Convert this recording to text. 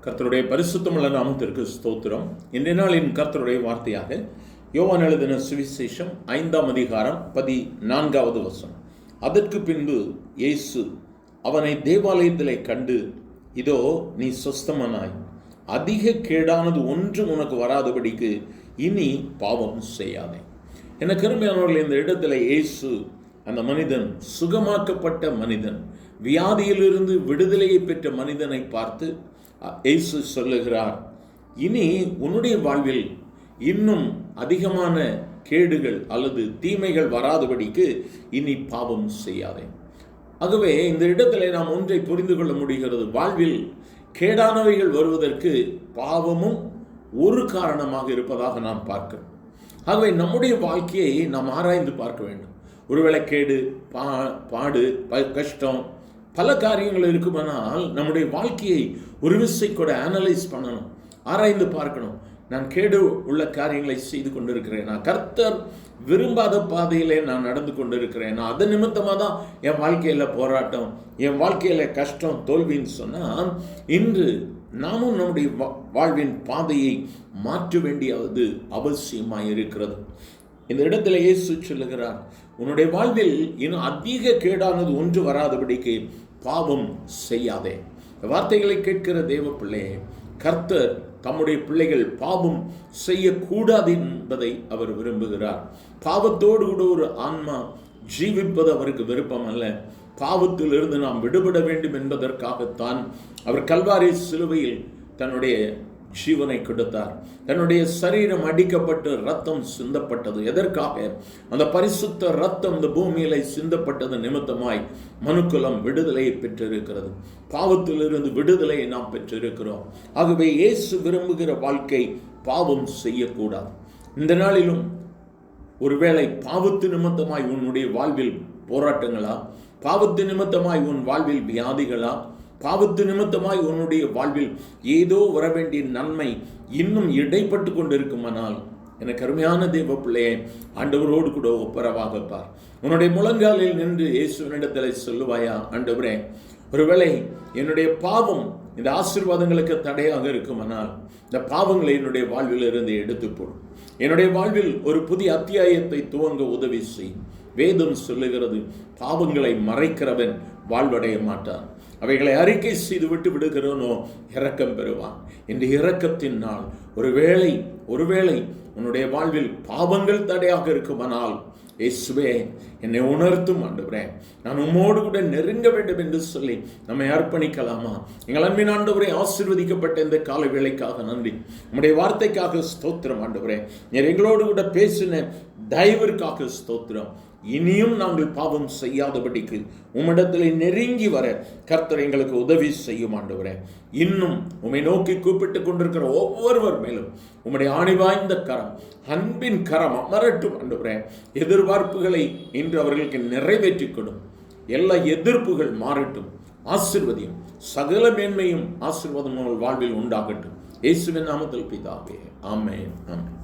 கர்த்தருடைய பரிசுத்தமுள்ள நாமத்திற்கு ஸ்தோத்திரம். இன்றைய நாளின் கர்த்தருடைய வார்த்தையாக யோவான் எழுதின சுவிசேஷம் 5ஆம் அதிகாரம் 14வது வசனம். அதற்கு பின்பு இயேசு அவனை தேவாலயத்திலே கண்டு, இதோ நீ சொஸ்தமனாய், அதிக கேடானது ஒன்றும் உனக்கு வராதபடிக்கு இனி பாவம் செய்யாதே. எனக்கு அருமையானவர்கள், இந்த இடத்துல இயேசு அந்த மனிதன், சுகமாக்கப்பட்ட மனிதன், வியாதியிலிருந்து விடுதலையை பெற்ற மனிதனை பார்த்து இயேசு சொல்லுகிறார், இனி உன்னுடைய வாழ்வில் இன்னும் அதிகமான கேடுகள் அல்லது தீமைகள் வராதபடிக்கு இனி பாவம் செய்யாதே. ஆகவே இந்த இடத்துல நாம் ஒன்றை புரிந்து கொள்ள முடிகிறது. வாழ்வில் கேடானவைகள் வருவதற்கு பாவமும் ஒரு காரணமாக இருப்பதாக நாம் பார்க்கிறோம். ஆகவே நம்முடைய வாழ்க்கையை நாம் ஆராய்ந்து பார்க்க வேண்டும். ஒருவேளை கேடு, பாடு, கஷ்டம், பல காரியங்கள் இருக்குமானால் நம்முடைய வாழ்க்கையை ஒரு விசை கூட அனலைஸ் பண்ணணும், ஆராய்ந்து பார்க்கணும். நான் கேடு உள்ள காரியங்களை செய்து கொண்டிருக்கிறேன், நான் கர்த்தர் விரும்பாத பாதையிலே நான் நடந்து கொண்டிருக்கிறேன், நான் அது நிமித்தமாக தான் என் வாழ்க்கையில் போராட்டம், என் வாழ்க்கையில் கஷ்டம், தோல்வின்னு சொன்னால் இன்று நாமும் நம்முடைய வாழ்வின் பாதையை மாற்ற வேண்டியது அவசியமாக இருக்கிறது. இந்த இடத்துல இயேசு சொல்லுகிறார், உன்னுடைய வாழ்வில் இன்னும் அதிக கேடானது ஒன்று வராதபடிக்கு பாவம் செய்யாதே. வார்த்தைகளை கேட்கிற தேவ பிள்ளையே, கர்த்தர் தம்முடைய பிள்ளைகள் பாவம் செய்யக்கூடாது என்பதை அவர் விரும்புகிறார். பாவத்தோடு கூட ஒரு ஆன்மா ஜீவிப்பது அவருக்கு விருப்பம் அல்ல. பாவத்திலிருந்து நாம் விடுபட வேண்டும் என்பதற்காகத்தான் அவர் கல்வாரி சிலுவையில் தன்னுடைய ஜீவனை கொடுத்தார். தன்னுடைய சரீரம் அடிக்கப்பட்டு ரத்தம் சிந்தப்பட்டது. எதற்காக? அந்த பரிசுத்த ரத்தம் இந்த பூமியில சிந்தப்பட்டது நிமித்தமாய் மனுக்குலம் விடுதலையை பெற்றிருக்கிறது. பாவத்திலிருந்து விடுதலையை நாம் பெற்றிருக்கிறோம். ஆகவே இயேசு விரும்புகிற வாழ்க்கை பாவம் செய்யக்கூடாது. இந்த நாளிலும் ஒருவேளை பாவத்து நிமித்தமாய் உன்னுடைய வாழ்வில் போராட்டங்களா, பாவத்து நிமித்தமாய் உன் வாழ்வில் வியாதிகளா, பாவத்து நிமித்தமாய் உன்னுடைய வாழ்வில் ஏதோ வர வேண்டிய நன்மை இன்னும் இடைப்பட்டு கொண்டிருக்குமானால், எனக்கு அருமையான தேவ பிள்ளையே, ஆண்டவரோடு கூட ஒப்புரவாக பார். உன்னுடைய முழங்காலில் நின்று இயேசுவினிடத்தில் சொல்லுவாயா, ஆண்டவரே, ஒருவேளை என்னுடைய பாவம் இந்த ஆசீர்வாதங்களுக்கு தடையாக இருக்குமானால் இந்த பாவங்களை என்னுடைய வாழ்வில் இருந்து எடுத்து போடும். என்னுடைய வாழ்வில் ஒரு புதிய அத்தியாயத்தை துவங்க உதவி செய். வேதம் சொல்லுகிறது, பாவங்களை மறைக்கிறவன் வாழ்வடைய மாட்டான், அவைகளை அறிக்கை செய்து விட்டு விடுகிறவனோ இரக்கம் பெறுவான். இந்த இரக்கத்தின் நாள் ஒருவேளை உன்னுடைய வாழ்வில் பாவங்கள் தடையாக இருக்குமானால், இயேசுவே என்னை உணர்த்தும் ஆண்டவரே, நான் உம்மோடு கூட நெருங்க வேண்டும் என்று சொல்லி நம்மை அர்ப்பணிக்கலாமா? எங்கள் அன்பின் ஆண்டவரே, ஆசீர்வதிக்கப்பட்ட இந்த கால வேளைக்காக நன்றி. நம்முடைய வார்த்தைக்காக ஸ்தோத்திரம் ஆண்டவரே. நீர் எங்களோடு கூட பேசின தயவிற்காக ஸ்தோத்திரம். இனியும் நாங்கள் பாவம் செய்யாதபடிக்கு உம்மிடத்தில் நெருங்கி வர கர்த்தர் எங்களுக்கு உதவி செய்யும் ஆண்டவரே. இன்னும் உம்மை நோக்கி கூப்பிட்டு கொண்டிருக்கிற ஒவ்வொருவர் மேலும் உம்முடைய ஆணி வாய்ந்த கரம், அன்பின் கரம் அமரட்டும் ஆண்டவரே. எதிர்பார்ப்புகளை இன்று அவர்களுக்கு நிறைவேற்றி கொடும். எல்லா எதிர்ப்புகள் மாறட்டும். ஆசீர்வதியும், சகல மேன்மையும் ஆசீர்வாதம் வாழ்வில் உண்டாகட்டும். இயேசுவின் நாமத்தில் பிதாவே, ஆமென், ஆமென்.